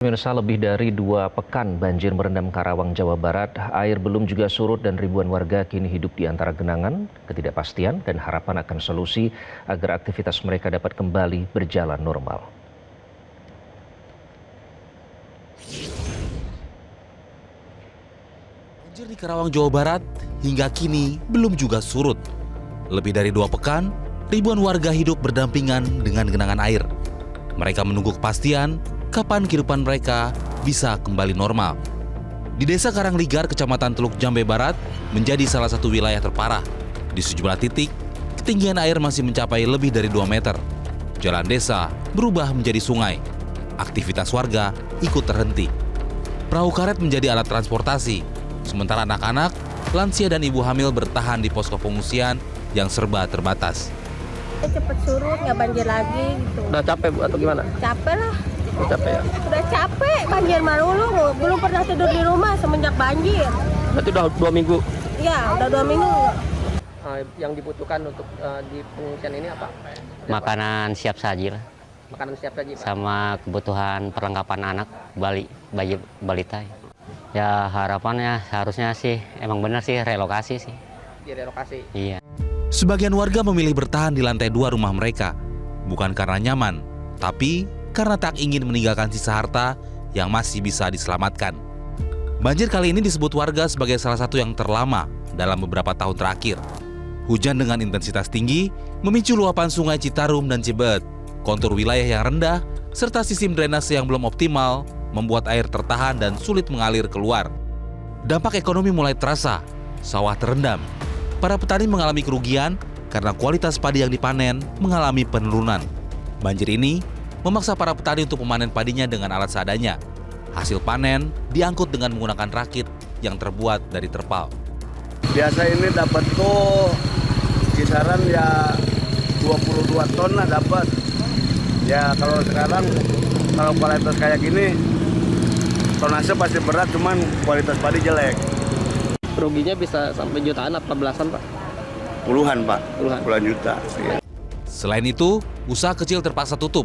Pemirsa, lebih dari 2 pekan banjir merendam Karawang, Jawa Barat. Air belum juga surut dan ribuan warga kini hidup di antara genangan, ketidakpastian, dan harapan akan solusi agar aktivitas mereka dapat kembali berjalan normal. Banjir di Karawang, Jawa Barat hingga kini belum juga surut. Lebih dari 2 pekan, ribuan warga hidup berdampingan dengan genangan air. Mereka menunggu kepastian kapan kehidupan mereka bisa kembali normal. Di Desa Karangligar, Kecamatan Teluk Jambe Barat, menjadi salah satu wilayah terparah. Di sejumlah titik, ketinggian air masih mencapai lebih dari 2 meter. Jalan desa berubah menjadi sungai. Aktivitas warga ikut terhenti. Perahu karet menjadi alat transportasi, sementara anak-anak, lansia dan ibu hamil bertahan di posko pengungsian yang serba terbatas. Cepet surut, nggak banjir lagi gitu. Udah capek Bu atau gimana? Capek lah. Udah capek ya? Udah capek, banjir marulu. Belum pernah tidur di rumah semenjak banjir. Berarti udah 2 minggu. Iya, udah 2 minggu. Yang dibutuhkan untuk di pengungsian ini apa? Makanan siap saji lah, Makanan siap saji, Pak. sama kebutuhan perlengkapan anak, bayi balita. Ya harapannya harusnya sih, emang benar sih relokasi sih. Direlokasi. Iya. Sebagian warga memilih bertahan di lantai 2 rumah mereka, bukan karena nyaman, tapi karena tak ingin meninggalkan sisa harta yang masih bisa diselamatkan. Banjir kali ini disebut warga sebagai salah satu yang terlama dalam beberapa tahun terakhir. Hujan dengan intensitas tinggi memicu luapan sungai Citarum dan Cibeet. Kontur wilayah yang rendah, serta sistem drainase yang belum optimal, membuat air tertahan dan sulit mengalir keluar. Dampak ekonomi mulai terasa, sawah terendam. Para petani mengalami kerugian karena kualitas padi yang dipanen mengalami penurunan. Banjir ini memaksa para petani untuk memanen padinya dengan alat seadanya. Hasil panen diangkut dengan menggunakan rakit yang terbuat dari terpal. Biasa ini dapat tuh kisaran ya 22 ton lah dapat. Ya kalau sekarang kalau kualitas kayak gini tonase pasti berat, cuman kualitas padi jelek. Ruginya bisa sampai jutaan apa belasan, Pak? Puluhan Pak, Puluhan. puluhan juta. Ya. Selain itu, usaha kecil terpaksa tutup.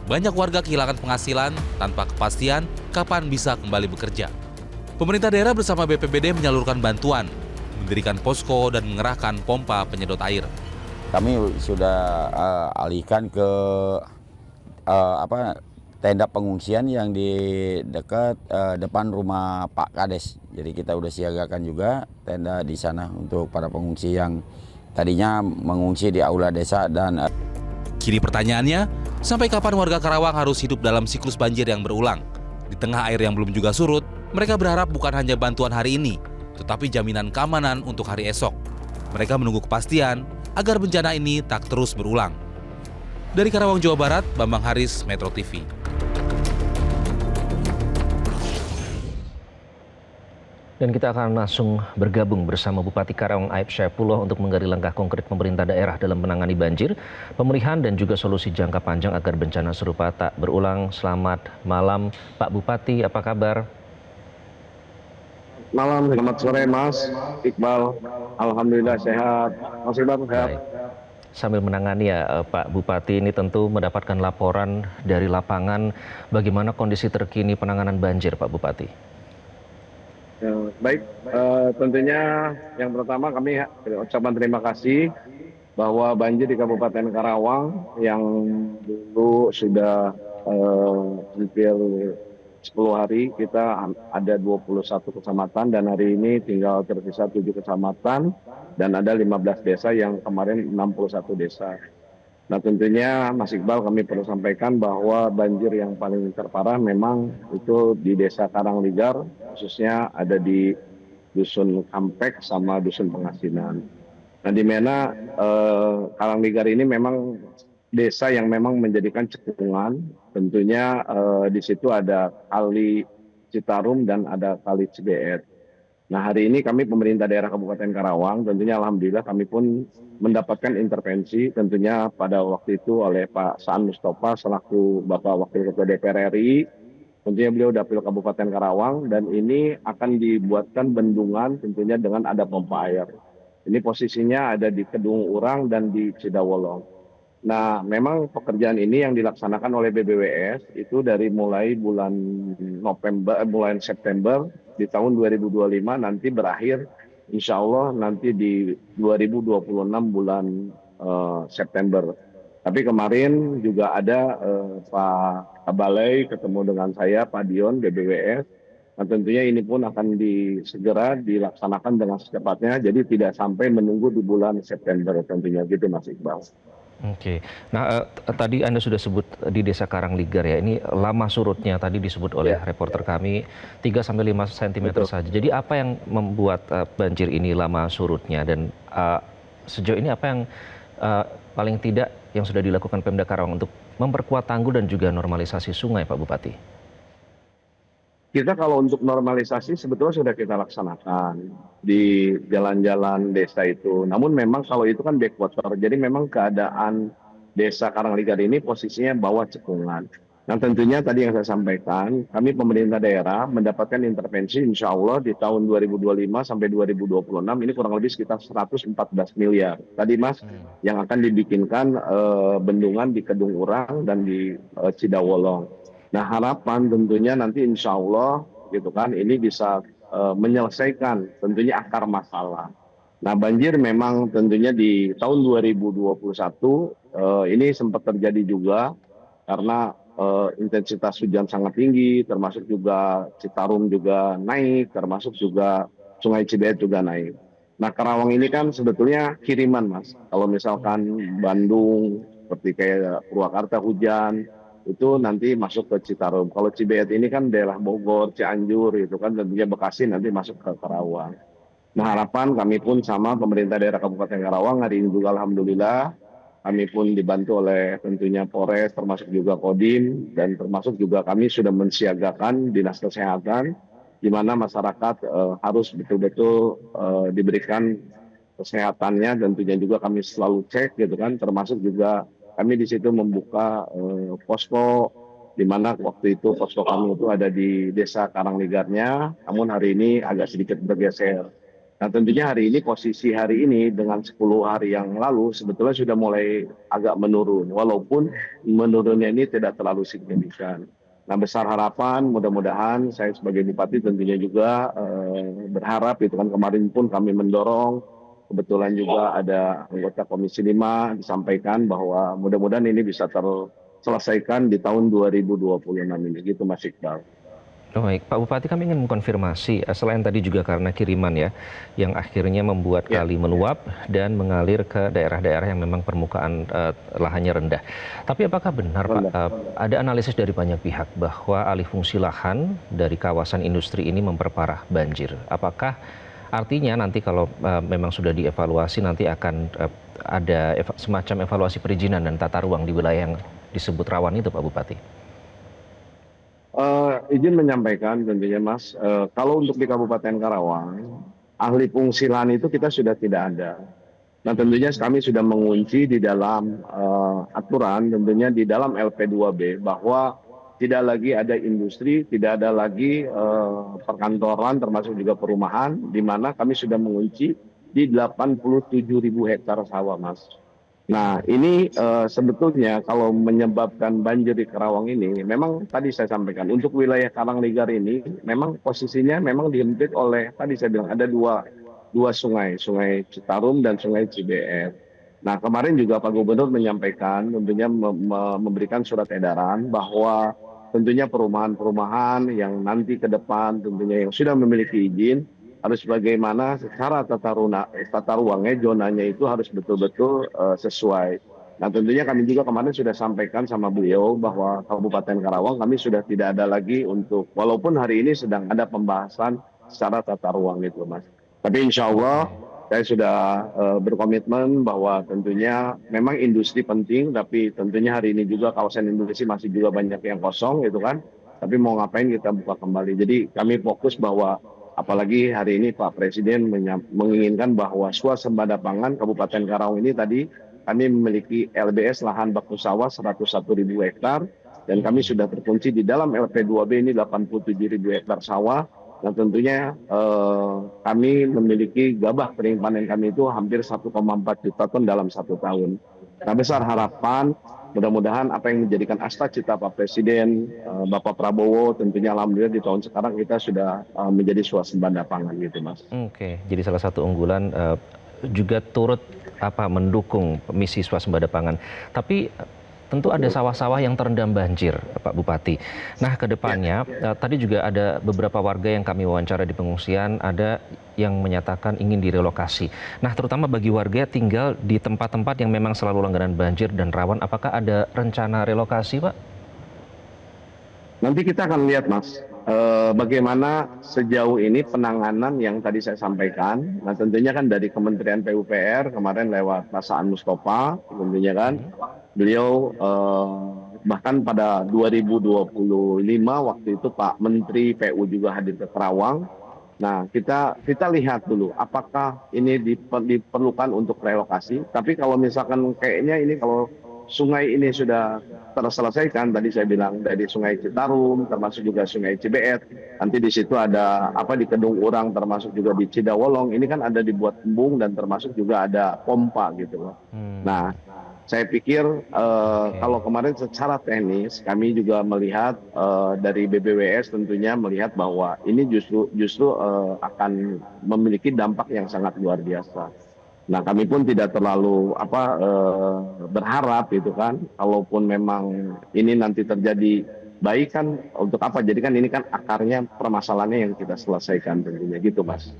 Banyak warga kehilangan penghasilan tanpa kepastian kapan bisa kembali bekerja. Pemerintah daerah bersama BPBD menyalurkan bantuan, mendirikan posko dan mengerahkan pompa penyedot air. Kami sudah alihkan ke tenda pengungsian yang di dekat depan rumah Pak Kades. Jadi kita udah siagakan juga tenda di sana untuk para pengungsi yang tadinya mengungsi di aula desa dan Kini pertanyaannya, sampai kapan warga Karawang harus hidup dalam siklus banjir yang berulang? Di tengah air yang belum juga surut, mereka berharap bukan hanya bantuan hari ini, tetapi jaminan keamanan untuk hari esok. Mereka menunggu kepastian agar bencana ini tak terus berulang. Dari Karawang, Jawa Barat, Bambang Haris, Metro TV. Dan kita akan langsung bergabung bersama Bupati Karawang Aib Syaifullah untuk menggali langkah konkret pemerintah daerah dalam menangani banjir, pemulihan dan juga solusi jangka panjang agar bencana serupa tak berulang. Selamat malam Pak Bupati, apa kabar? Malam, selamat sore Mas Iqbal. Alhamdulillah sehat. Mas Iqbal sehat. Baik. Sambil menangani ya Pak Bupati, ini tentu mendapatkan laporan dari lapangan bagaimana kondisi terkini penanganan banjir Pak Bupati. Ya, baik, tentunya yang pertama kami ucapkan terima kasih bahwa banjir di Kabupaten Karawang yang dulu sudah hampir 10 hari kita ada 21 kecamatan dan hari ini tinggal tersisa 7 kecamatan dan ada 15 desa yang kemarin 61 desa. Nah tentunya Mas Iqbal kami perlu sampaikan bahwa banjir yang paling terparah memang itu di Desa Karangligar, khususnya ada di Dusun Kampek sama Dusun Pengasinan. Nah di mana Karangligar ini memang desa yang memang menjadikan cekungan, tentunya di situ ada Kali Citarum dan ada Kali Cibeet. Nah hari ini kami pemerintah daerah Kabupaten Karawang, tentunya alhamdulillah kami pun mendapatkan intervensi tentunya pada waktu itu oleh Pak Saan Mustafa selaku Bapak Wakil Ketua DPR RI. Tentunya beliau dapil Kabupaten Karawang dan ini akan dibuatkan bendungan tentunya dengan ada pompa air. Ini posisinya ada di Kedung Urang dan di Cidawolong. Nah, memang pekerjaan ini yang dilaksanakan oleh BBWS itu dari mulai bulan bulan September di tahun 2025 nanti berakhir insya Allah nanti di 2026 bulan September. Tapi kemarin juga ada Pak Balai ketemu dengan saya, Pak Dion, BBWS. Nah, tentunya ini pun akan segera dilaksanakan dengan secepatnya, jadi tidak sampai menunggu di bulan September tentunya gitu Mas Iqbal. Oke. Nah, tadi Anda sudah sebut di Desa Karangligar ya, ini lama surutnya tadi disebut oleh reporter kami 3-5 cm Betul. saja. Jadi apa yang membuat banjir ini lama surutnya dan sejauh ini apa yang paling tidak yang sudah dilakukan Pemda Karawang untuk memperkuat tanggul dan juga normalisasi sungai, Pak Bupati? Kita kalau untuk normalisasi sebetulnya sudah kita laksanakan di jalan-jalan desa itu. Namun memang kalau itu kan backwater, jadi memang keadaan desa Karangligar ini posisinya bawah cekungan. Nah tentunya tadi yang saya sampaikan, kami pemerintah daerah mendapatkan intervensi insya Allah di tahun 2025 sampai 2026 ini kurang lebih sekitar 114 miliar. Tadi Mas, yang akan dibikinkan bendungan di Kedung Urang dan di Cidawolong. Nah harapan tentunya nanti insya Allah gitu kan ini bisa menyelesaikan tentunya akar masalah. Nah banjir memang tentunya di tahun 2021 ini sempat terjadi juga karena intensitas hujan sangat tinggi, termasuk juga Citarum juga naik, termasuk juga Sungai Cibeet juga naik. Nah Karawang ini kan sebetulnya kiriman Mas. Kalau misalkan Bandung seperti kayak Purwakarta hujan itu nanti masuk ke Citarum. Kalau Cibeet ini kan daerah Bogor, Cianjur itu kan tentunya Bekasi nanti masuk ke Karawang. Nah harapan kami pun sama pemerintah daerah Kabupaten Karawang hari ini juga alhamdulillah kami pun dibantu oleh tentunya Polres termasuk juga Kodim dan termasuk juga kami sudah mensiagakan Dinas Kesehatan di mana masyarakat harus betul-betul diberikan kesehatannya, tentunya juga kami selalu cek gitu kan, termasuk juga kami di situ membuka posko di mana waktu itu posko kami itu ada di Desa Karangligarnya, namun hari ini agak sedikit bergeser. Nah tentunya hari ini posisi hari ini dengan 10 hari yang lalu sebetulnya sudah mulai agak menurun, walaupun menurunnya ini tidak terlalu signifikan. Nah besar harapan mudah-mudahan saya sebagai Bupati tentunya juga berharap itu kan kemarin pun kami mendorong. Kebetulan juga ada anggota Komisi 5 disampaikan bahwa mudah-mudahan ini bisa terselesaikan di tahun 2026 ini. Gitu Mas Iqbal. Oh, baik, Pak Bupati kami ingin mengkonfirmasi, selain tadi juga karena kiriman ya, yang akhirnya membuat kali meluap dan mengalir ke daerah-daerah yang memang permukaan lahannya rendah. Tapi apakah benar Pak, ada analisis dari banyak pihak bahwa alih fungsi lahan dari kawasan industri ini memperparah banjir? Apakah artinya nanti kalau memang sudah dievaluasi nanti akan ada semacam evaluasi perizinan dan tata ruang di wilayah yang disebut rawan itu Pak Bupati? Izin menyampaikan tentunya Mas, kalau untuk di Kabupaten Karawang, ahli fungsi lahan itu kita sudah tidak ada. Nah tentunya kami sudah mengunci di dalam aturan, tentunya di dalam LP2B bahwa tidak lagi ada industri, tidak ada lagi perkantoran termasuk juga perumahan, di mana kami sudah mengunci di 87.000 hektar sawah Mas. Nah ini sebetulnya kalau menyebabkan banjir di Karawang ini, memang tadi saya sampaikan untuk wilayah Karangligar ini, memang posisinya memang dihimpit oleh tadi saya bilang ada dua sungai, Sungai Citarum dan Sungai Cibeet. Nah kemarin juga Pak Gubernur menyampaikan tentunya memberikan surat edaran bahwa tentunya perumahan-perumahan yang nanti ke depan tentunya yang sudah memiliki izin harus bagaimana secara tata ruangnya, zonanya itu harus betul-betul sesuai. Nah tentunya kami juga kemarin sudah sampaikan sama beliau bahwa Kabupaten Karawang kami sudah tidak ada lagi untuk, walaupun hari ini sedang ada pembahasan secara tata ruang itu Mas. Tapi insya Allah saya sudah berkomitmen bahwa tentunya memang industri penting, tapi tentunya hari ini juga kawasan industri masih juga banyak yang kosong gitu kan. Tapi mau ngapain kita buka kembali. Jadi kami fokus bahwa apalagi hari ini Pak Presiden menginginkan bahwa swasembada pangan Kabupaten Karawang ini tadi kami memiliki LBS lahan baku sawah 101.000 hektar dan kami sudah terkunci di dalam LP2B ini 87.000 hektar sawah. Nah tentunya kami memiliki gabah kering panen kami itu hampir 1,4 juta ton dalam 1 tahun. Nah, besar harapan mudah-mudahan apa yang menjadikan cita Pak Presiden, Bapak Prabowo, tentunya alhamdulillah di tahun sekarang kita sudah menjadi swasembada pangan gitu, Mas. Oke, jadi salah satu unggulan juga turut mendukung misi swasembada pangan. Tapi tentu ada sawah-sawah yang terendam banjir, Pak Bupati. Nah, ke depannya tadi juga ada beberapa warga yang kami wawancara di pengungsian, ada yang menyatakan ingin direlokasi. Nah, terutama bagi warga yang tinggal di tempat-tempat yang memang selalu langganan banjir dan rawan, apakah ada rencana relokasi, Pak? Nanti kita akan lihat, Mas, bagaimana sejauh ini penanganan yang tadi saya sampaikan. Nah, tentunya kan dari Kementerian PUPR kemarin lewat Pak Saan Mustafa, tentunya kan beliau bahkan pada 2025 waktu itu Pak Menteri PU juga hadir ke Karawang. Nah, kita lihat dulu apakah ini diperlukan untuk relokasi. Tapi kalau misalkan kayaknya ini kalau sungai ini sudah terselesaikan, tadi saya bilang dari Sungai Citarum, termasuk juga Sungai Cibeet, nanti di situ ada di Kedung Urang, termasuk juga di Cidawolong, ini kan ada dibuat embung dan termasuk juga ada pompa gitu loh. Nah, saya pikir kalau kemarin secara teknis kami juga melihat dari BBWS tentunya melihat bahwa ini justru akan memiliki dampak yang sangat luar biasa. Nah, kami pun tidak terlalu berharap gitu kan, kalaupun memang ini nanti terjadi baik kan untuk apa? Jadi kan ini kan akarnya permasalahannya yang kita selesaikan tentunya gitu, Mas.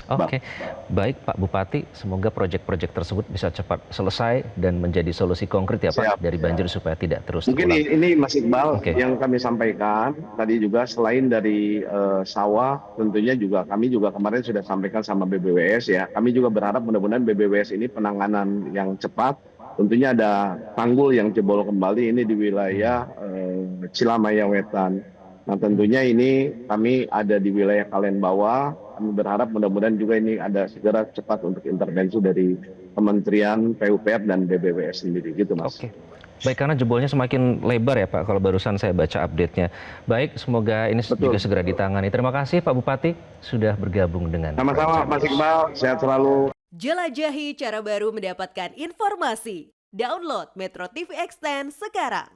Oke, baik Pak Bupati, semoga proyek-proyek tersebut bisa cepat selesai dan menjadi solusi konkret ya Pak dari banjir supaya tidak terus Mungkin terulang. ini Mas Iqbal yang kami sampaikan tadi juga selain dari sawah, tentunya juga kami juga kemarin sudah sampaikan sama BBWS ya. Kami juga berharap mudah-mudahan BBWS ini penanganan yang cepat. Tentunya ada tanggul yang jebol kembali ini di wilayah Cilamaya Wetan. Nah, tentunya ini kami ada di wilayah Kalenbawa. Kami berharap mudah-mudahan juga ini ada segera cepat untuk intervensi dari Kementerian PUPR dan BBWS sendiri gitu, Mas. Oke. Baik, karena jebolnya semakin lebar ya Pak, kalau barusan saya baca update-nya. Baik, semoga ini juga segera ditangani. Terima kasih Pak Bupati sudah bergabung dengan Sama-sama Mas Iqbal, sehat selalu. Jelajahi cara baru mendapatkan informasi. Download Metro TV Extend sekarang.